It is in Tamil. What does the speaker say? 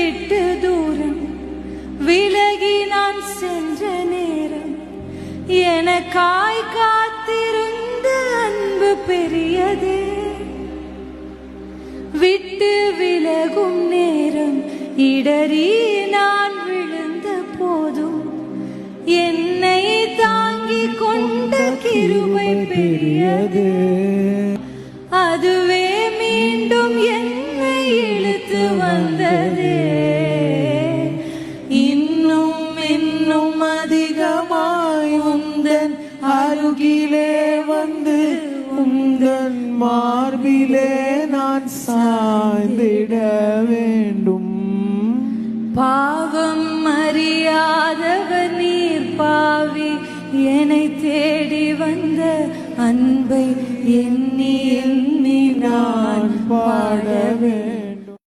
விட்டு தூரம் விலகி நான் சென்ற நேரம் எனக்காய் காத்திருந்த அன்பு பெரியதே. விட்டு விலகும் நேரம் இடறி நான் விழுந்த போதும் என்னை தாங்கிக் கொண்ட கிருபை பெரியது. அதுவே மீண்டும் என்னை இழுத்து வந்ததே. இன்னும் இன்னும் அதிகமாய் உந்தன் அருகிலே வந்து உந்தன் மார்பிலே நான் சாய்ந்திட வேண்டும். பாவம் அறியாதவர் நீர் பாவி என்னை தேடி வந்த அன்பை எண்ணி எண்ணி நான் பாடவே